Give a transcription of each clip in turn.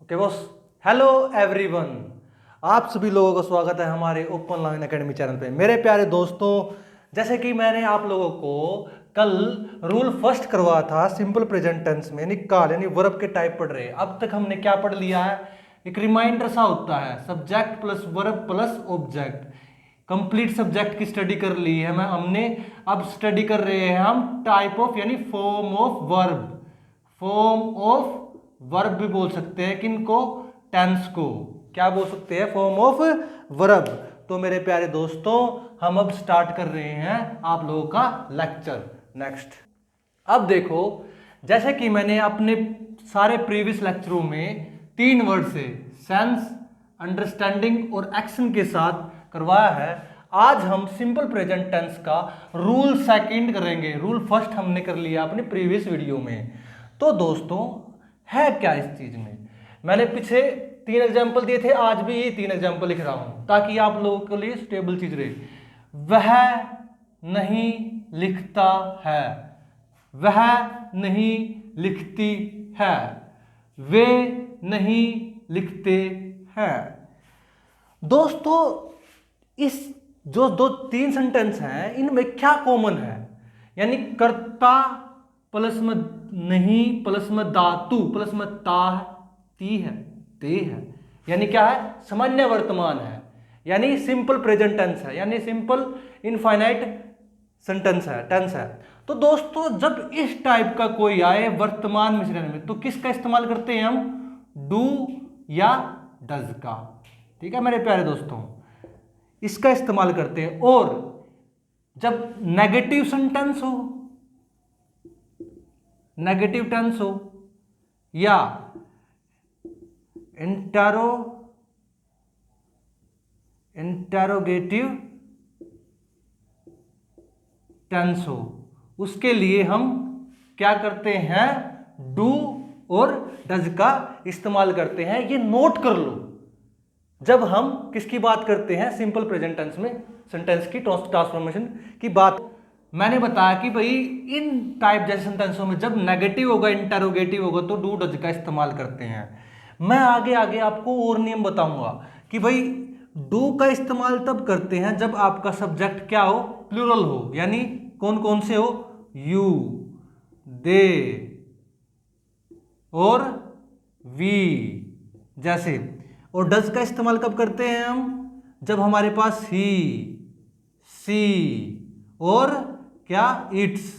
Okay boss. Hello everyone, आप सभी लोगों का स्वागत है हमारे ओपन लाइन एकेडमी चैनल पे। मेरे प्यारे दोस्तों, जैसे कि मैंने आप लोगों को कल रूल फर्स्ट करवाया था सिंपल प्रेजेंट टेंस में, यानी काल यानी वर्ब के टाइप पढ़ रहे। अब तक हमने क्या पढ़ लिया है, एक रिमाइंडर सा होता है, subject plus verb plus object. Complete subject की स्टडी कर ली है हमने। अब स्टडी कर रहे हैं हम टाइप ऑफ यानी form of verb. Form of verb भी बोल सकते हैं किनको, टेंस को क्या बोल सकते हैं, फॉर्म ऑफ वर्ब। तो मेरे प्यारे दोस्तों, हम अब स्टार्ट कर रहे हैं आप लोगों का लेक्चर। नेक्स्ट, अब देखो, जैसे कि मैंने अपने सारे प्रीवियस लेक्चरों में 3 वर्ड से सेंस, अंडरस्टैंडिंग और एक्शन के साथ करवाया है। आज हम सिंपल प्रेजेंट टेंस का रूल सेकंड करेंगे। रूल फर्स्ट हमने कर लिया अपने प्रीवियस वीडियो में। तो दोस्तों, है क्या इस चीज में, मैंने पीछे 3 एग्जाम्पल दिए थे, आज भी ये 3 एग्जाम्पल लिख रहा हूं ताकि आप लोगों के लिए स्टेबल चीज रहे। वह नहीं लिखता है, वह नहीं लिखती है, वे नहीं लिखते हैं। दोस्तों, इस जो 3 सेंटेंस हैं इनमें क्या कॉमन है, यानी कर्ता प्लस में नहीं प्लस में धातु प्लस में ता है, ती है, ते है, यानी क्या है, सामान्य वर्तमान है, यानी सिंपल प्रेजेंट टेंस है, यानी सिंपल इनफाइनाइट सेंटेंस है, टेंस है। तो दोस्तों, जब इस टाइप का कोई आए वर्तमान मिश्रण में, तो किसका इस्तेमाल करते हैं हम, डू या डज का। ठीक है मेरे प्यारे दोस्तों, इसका इस्तेमाल करते हैं। और जब नेगेटिव सेंटेंस हो, नेगेटिव टेंस हो, या इंटेरोगेटिव टेंस हो, उसके लिए हम क्या करते हैं, डू और डज का इस्तेमाल करते हैं। ये नोट कर लो, जब हम किसकी बात करते हैं, सिंपल प्रेजेंट टेंस में सेंटेंस की ट्रांसफॉर्मेशन की बात। मैंने बताया कि भाई इन टाइप जैसे सेंटेंसों में जब नेगेटिव होगा, इंटेरोगेटिव होगा, तो डू डज का इस्तेमाल करते हैं। मैं आगे आगे आपको और नियम बताऊंगा कि भाई डू का इस्तेमाल तब करते हैं जब आपका सब्जेक्ट क्या हो, प्लूरल हो, यानी कौन कौन से हो, यू, दे और वी जैसे। और डज का इस्तेमाल कब करते हैं हम, जब हमारे पास ही, सी और क्या, इट्स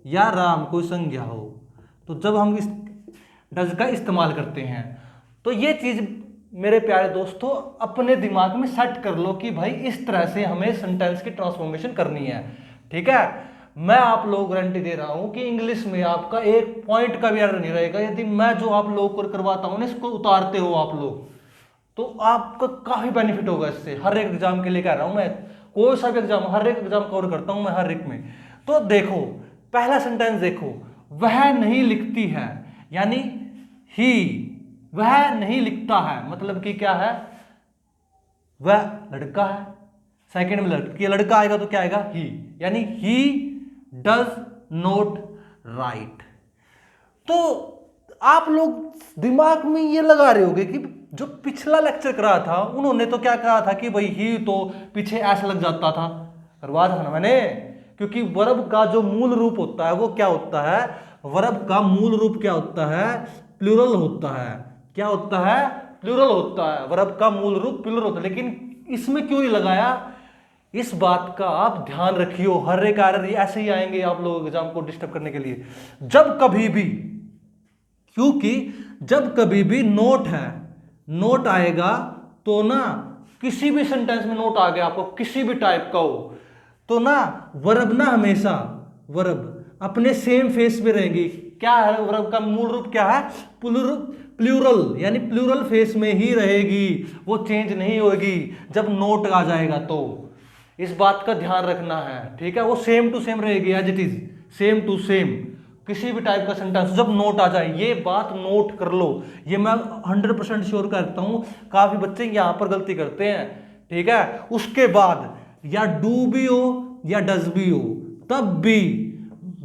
या राम कोई संज्ञा हो, तो जब हम इस डज का इस्तेमाल करते हैं। तो ये चीज मेरे प्यारे दोस्तों अपने दिमाग में सेट कर लो कि भाई इस तरह से हमें सेंटेंस की ट्रांसफॉर्मेशन करनी है। ठीक है, मैं आप लोगों को गारंटी दे रहा हूं कि इंग्लिश में आपका एक पॉइंट का भी एरर नहीं रहेगा यदि मैं जो आप लोगों को करवाता हूं ना, इसको उतारते हो आप लोग, तो आपका काफी बेनिफिट होगा इससे। हर एक एग्जाम के लिए कह रहा हूं मैं, कोई सा भी एग्जाम, हर एक एग्जाम कवर करता हूं मैं हर एक में। तो देखो, पहला सेंटेंस देखो, वह नहीं लिखती है, यानी ही, वह नहीं लिखता है मतलब कि क्या है, वह लड़का है। सेकंड में लड़की, लड़का आएगा तो क्या आएगा, ही, यानी ही डज नॉट राइट। तो आप लोग दिमाग में ये लगा रहे होगे कि जो पिछला लेक्चर करा था उन्होंने तो क्या कहा था कि भाई ही तो पीछे ऐसा लग जाता था, करवा था ना मैंने, क्योंकि वर्ब का जो मूल रूप होता है वो क्या होता है, वर्ब का मूल रूप क्या होता है, प्लूरल होता है। क्या होता है, प्लूरल होता है, वर्ब का मूल रूप प्लूरल होता है। लेकिन इसमें क्यों नहीं लगाया, इस बात का आप ध्यान रखियो, हर एक एरर ऐसे ही आएंगे आप लोग एग्जाम को डिस्टर्ब करने के लिए। जब कभी भी, क्योंकि जब कभी भी नोट है, नोट आएगा तो ना, किसी भी सेंटेंस में नोट आ गया आपको किसी भी टाइप का हो, तो ना वर्ब ना हमेशा, वर्ब अपने सेम फेस पे रहेगी। क्या है वर्ब का मूल रूप, क्या है, प्लूरल, यानी प्लूरल फेस में ही रहेगी, वो चेंज नहीं होगी जब नोट आ जाएगा। तो इस बात का ध्यान रखना है, ठीक है, वो सेम टू सेम रहेगी, as it is same to same. किसी भी टाइप का सेंटेंस जब नोट आ जाए, ये बात नोट कर लो, ये मैं 100% श्योर करता हूं, काफी बच्चे यहां पर गलती करते हैं। ठीक है, उसके बाद या डू भी हो या डज भी हो, तब भी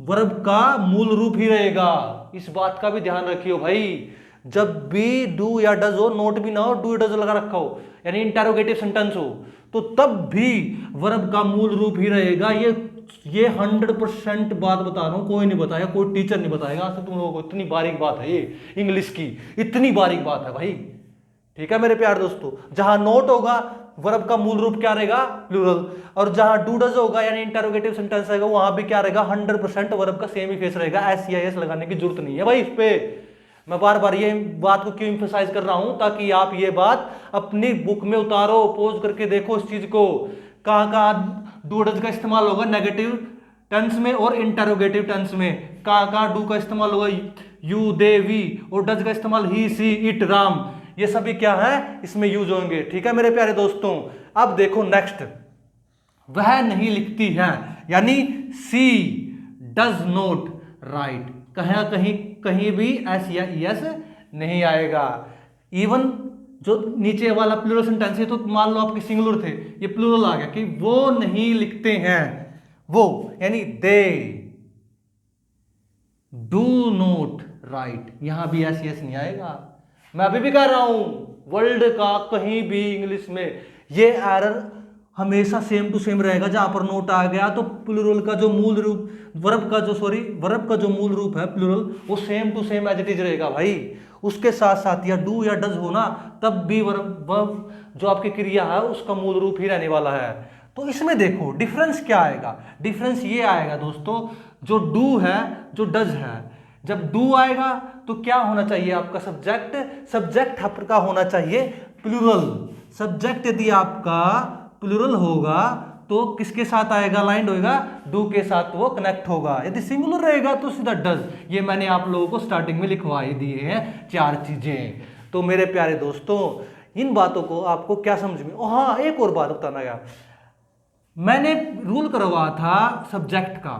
वर्ब का मूल रूप ही रहेगा, इस बात का भी ध्यान रखियो भाई। जब भी डू या डज हो, नोट भी ना हो, डू डज लगा रखा हो, यानी इंटेरोगेटिव सेंटेंस हो, तो तब भी वर्ब का मूल रूप ही रहेगा। ये 100% बात बता रहा हूं, कोई नहीं बताएगा, कोई टीचर नहीं बताएगा आज तक तुम लोगों को। इतनी बारीक बात है ये इंग्लिश की, इतनी बारीक बात है भाई। ठीक है मेरे प्यारे दोस्तों, जहां नोट होगा वर्ब का मूल रूप क्या रहेगा, प्लूरल, और जहां डू डज होगा यानी इंटरोगेटिव सेंटेंस रहेगा वहां भी क्या रहेगा, 100% वर्ब का सेम ही फेस रहेगा। एस लगाने की जरूरत नहीं है भाई। इस पे मैं बार बार ये बात को क्यों इंफेसाइज कर रहा हूं, ताकि आप ये बात अपनी बुक में उतारो, पोज करके देखो इस चीज को। कहां कहां डू डज का इस्तेमाल होगा नेगेटिव टेंस में और इंटरोगेटिव टेंस में, कहां कहां डू का इस्तेमाल होगा यू दे वी, और डज का इस्तेमाल ही सी इट राम, ये सभी क्या है इसमें यूज होंगे। ठीक है मेरे प्यारे दोस्तों, अब देखो नेक्स्ट, वह नहीं लिखती है, यानी सी डज नोट राइट, कहीं भी एस या एस नहीं आएगा। इवन जो नीचे वाला प्लूरल सेंटेंस है, तो मान लो आपके सिंगुलर थे, ये प्लूरल आ गया कि वो नहीं लिखते हैं, वो यानी दे डू नोट राइट, यहां भी एस यस नहीं आएगा। मैं अभी भी कह रहा हूं वर्ल्ड का कहीं भी इंग्लिश में ये एरर हमेशा सेम टू सेम रहेगा। जहां पर नोट आ गया तो प्लूरल का जो मूल रूप, वर्ब का जो मूल रूप है प्लूरल, वो same to same as it is रहेगा भाई। उसके साथ साथ या डू या डज हो ना, तब भी वर्ब जो आपकी क्रिया है उसका मूल रूप ही रहने वाला है। तो इसमें देखो डिफरेंस क्या आएगा, डिफरेंस ये आएगा दोस्तों, जो डू है जो डज है, जब डू आएगा तो क्या होना चाहिए आपका सब्जेक्ट, सब्जेक्ट आपका होना चाहिए प्लूरल। सब्जेक्ट यदि आपका प्लूरल होगा तो किसके साथ आएगा, अलाइंड होगा, डू के साथ वो कनेक्ट होगा। यदि सिंगुलर रहेगा तो सीधा डज। ये मैंने आप लोगों को स्टार्टिंग में लिखवा ही दिए हैं 4 चीजें। तो मेरे प्यारे दोस्तों इन बातों को आपको क्या समझ में, हाँ एक और बात बताना यार, मैंने रूल करवा था सब्जेक्ट का,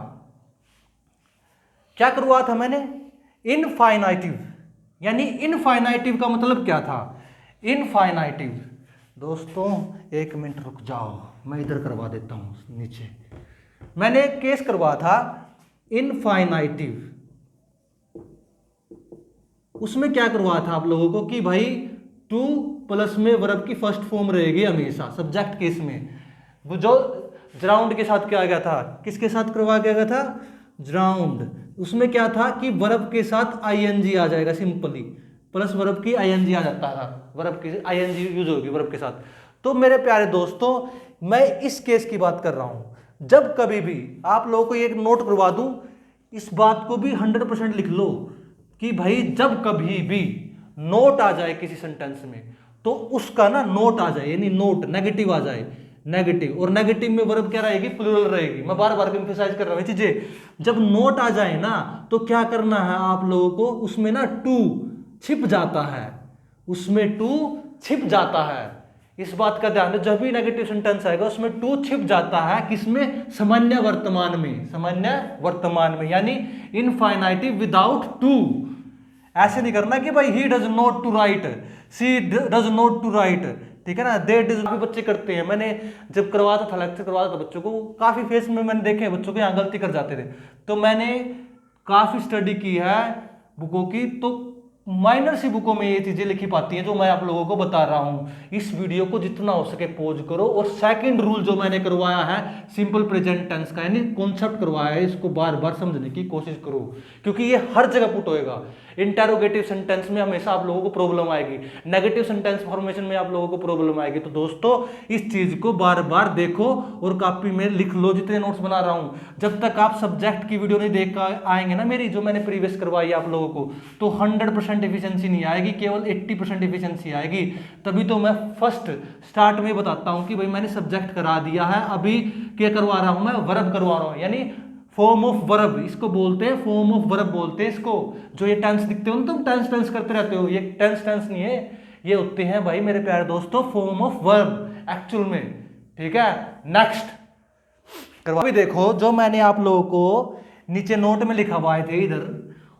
क्या करवा था मैंने, इनफाइनाइटिव, यानी इनफाइनाइटिव का मतलब क्या था, इनफाइनाइटिव। दोस्तों एक मिनट रुक जाओ, मैं इधर करवा देता हूं नीचे। मैंने एक केस करवा था इनफाइनाइटिव, उसमें क्या करवा था आप लोगों को कि भाई टू प्लस में वर्ब की फर्स्ट फॉर्म रहेगी हमेशा सब्जेक्ट केस में। वो जो जराउंड के साथ क्या गया था, किसके साथ करवा गया था, जराउंड। उसमें क्या था कि वर्ब के साथ आईएनजी आ जाएगा, सिंपली प्लस वर्ब की आईएनजी आ जाता था, वर्ब की आईएनजी यूज होगी वर्ब के साथ। तो मेरे प्यारे दोस्तों मैं इस केस की बात कर रहा हूं। जब कभी भी आप लोगों को एक नोट करवा दूं, इस बात को भी 100% लिख लो कि भाई जब कभी भी नोट आ जाए किसी सेंटेंस में तो उसका ना नोट आ जाए, यानी नोट नेगेटिव आ जाए, नेगेटिव, और नेगेटिव में वर्ब क्या रहेगी, प्लूरल रहेगी। मैं बार बार एम्फसाइज कर रहा हूं चीजें। जब नोट आ जाए ना तो क्या करना है आप लोगों को, उसमें ना टू छिप जाता है, उसमें टू छिप जाता है। इस बात का ध्यान रखो, जब भी नेगेटिव सेंटेंस आएगा उसमें टू छिप जाता है, किसमें, सामान्य वर्तमान में, सामान्य वर्तमान में, यानी इनफाइनाइटिव विदाउट टू। ऐसे नहीं करना कि भाई he does not to write, she does not to write, ठीक है ना, दे डज, भी बच्चे करते हैं। मैंने जब करवाता था, लेक्चर करवाता था बच्चों को, काफी फेस में मैंने देखे बच्चों को यहाँ गलती कर जाते थे। तो मैंने काफी स्टडी की है बुकों की, तो माइनर सी बुकों में ये चीजें लिखी पाती हैं जो मैं आप लोगों को बता रहा हूं। इस वीडियो को जितना हो सके पॉज करो, और सेकंड रूल जो मैंने करवाया है सिंपल प्रेजेंट टेंस का, यानी कॉन्सेप्ट करवाया है, इसको बार बार समझने की कोशिश करो, क्योंकि ये हर जगह पुट होएगा। इंटेरोगेटिव सेंटेंस में हमेशा आप लोगों को प्रॉब्लम आएगी, नेगेटिव सेंटेंस फॉर्मेशन में आप लोगों को प्रॉब्लम आएगी। तो दोस्तों इस चीज को बार बार देखो और कॉपी में लिख लो, जितने नोट्स बना रहा हूं। जब तक आप सब्जेक्ट की वीडियो नहीं देख आएंगे ना मेरी, जो मैंने प्रीवियस करवाई आप लोगों को, तो 100% एफिशिएंसी नहीं आएगी, केवल 80% एफिशिएंसी आएगी। तभी तो मैं फर्स्ट स्टार्ट में बताता हूं कि भाई मैंने सब्जेक्ट करा दिया है, अभी क्या करवा रहा हूं मैं, वर्ब करवा रहा हूं, यानी फॉर्म ऑफ वर्ब, इसको बोलते हैं फॉर्म ऑफ वर्ब बोलते हैं इसको। जो ये टेंस दिखते हो ना, तुम टेंस करते रहते हो, ये टेंस नहीं है, ये होते हैं भाई मेरे प्यारे दोस्तों फॉर्म ऑफ वर्ब एक्चुअल में, ठीक है। नेक्स्ट करवा भी देखो, जो मैंने आप लोगों को नीचे नोट में लिखवाए थे इधर,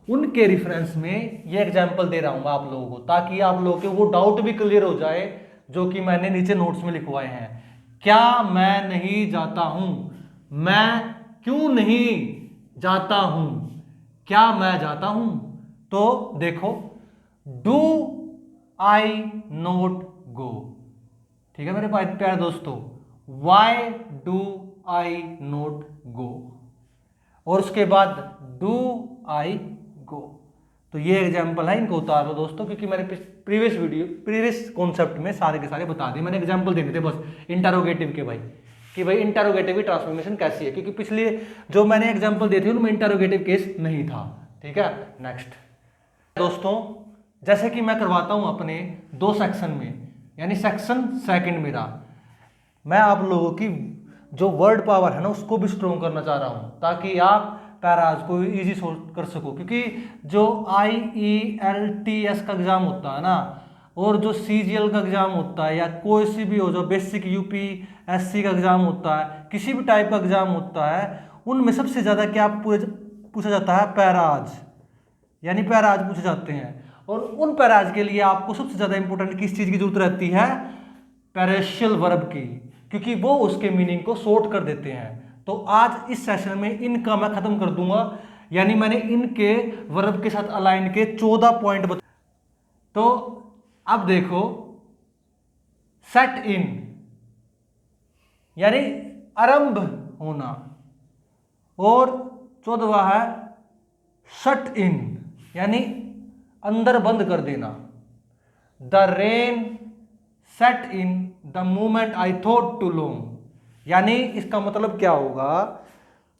उनके रेफरेंस में ये एग्जांपल दे रहा हूं आप लोगों को, ताकि आप लोगों के वो डाउट भी क्लियर हो जाए जो कि मैंने नीचे नोट्स में लिखवाए हैं। क्या मैं नहीं जाता हूं, मैं क्यों नहीं जाता हूं, क्या मैं जाता हूं। तो देखो डू आई नोट गो। ठीक है मेरे प्यारे दोस्तों, वाई डू आई नोट गो, और उसके बाद डू आई गो। तो ये एग्जाम्पल है, इनको उतार लो दोस्तों, क्योंकि मैंने प्रीवियस कॉन्सेप्ट में सारे के सारे बता दिए। मैंने एग्जाम्पल देने थे बस इंटरोगेटिव के भाई, कि भाई इंटरोगेटिव की ट्रांसफॉर्मेशन कैसी है, क्योंकि पिछले जो मैंने एग्जाम्पल दिए थे उनमें इंटरोगेटिव केस नहीं था। ठीक है, नेक्स्ट दोस्तों, जैसे कि मैं करवाता हूं अपने 2 सेक्शन में, यानी सेक्शन सेकंड मेरा, मैं आप लोगों की जो वर्ड पावर है ना उसको भी स्ट्रॉन्ग करना चाह रहा हूं, ताकि आप पैराज को इजी सोल्व कर सको। क्योंकि जो IELTS का एग्जाम होता है ना, और जो CGL का एग्जाम होता है, या कोई सी भी हो, जो बेसिक UPSC का एग्जाम होता है, किसी भी टाइप का एग्जाम होता है, उनमें सबसे ज्यादा क्या पूछा जाता है? पैराज, यानी पैराज पूछे जाते हैं। और उन पैराज के लिए आपको सबसे ज्यादा इंपॉर्टेंट किस चीज की जरूरत रहती है? पैरेशियल वर्ब की, क्योंकि वो उसके मीनिंग को शॉर्ट कर देते हैं। तो आज इस सेशन में इनका मैं खत्म कर दूंगा, यानी मैंने इनके वर्ब के साथ अलाइन के 14 पॉइंट बता। तो अब देखो, सेट इन यानी आरंभ होना, और 14वां है शट इन यानी अंदर बंद कर देना। The rain set in the moment I thought too long, यानी इसका मतलब क्या होगा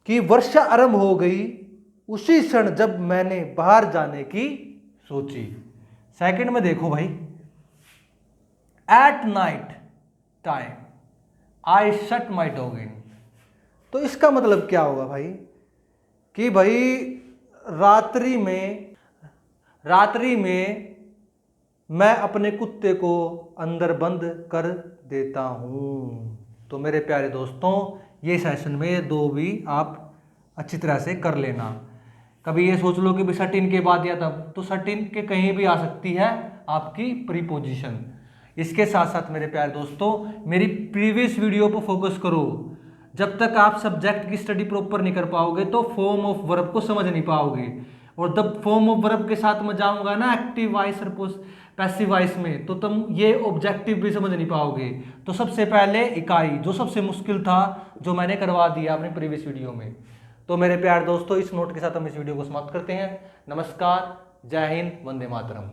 कि वर्षा आरंभ हो गई उसी क्षण जब मैंने बाहर जाने की सोची। सेकंड में देखो भाई, at night time I shut my dog in. तो इसका मतलब क्या होगा भाई कि भाई रात्रि में मैं अपने कुत्ते को अंदर बंद कर देता हूं। तो मेरे प्यारे दोस्तों, ये सेशन में 2 भी आप अच्छी तरह से कर लेना। कभी ये सोच लो कि भी सट इन के बाद या तब, तो सट इन के कहीं भी आ सकती है आपकी प्रीपोजिशन। इसके साथ साथ मेरे प्यारे दोस्तों, मेरी प्रीवियस वीडियो पर फोकस करो। जब तक आप सब्जेक्ट की स्टडी प्रॉपर नहीं कर पाओगे तो फॉर्म ऑफ वर्ब को समझ नहीं पाओगे। और जब फॉर्म ऑफ वर्ब के साथ मैं जाऊंगा ना एक्टिव वॉइस और पैसिव वॉइस में, तो तुम ये ऑब्जेक्टिव भी समझ नहीं पाओगे। तो सबसे पहले इकाई, जो सबसे मुश्किल था, जो मैंने करवा दिया अपने प्रीवियस वीडियो में। तो मेरे प्यारे दोस्तों, इस नोट के साथ हम इस वीडियो को समाप्त करते हैं। नमस्कार, जय हिंद, वंदे मातरम।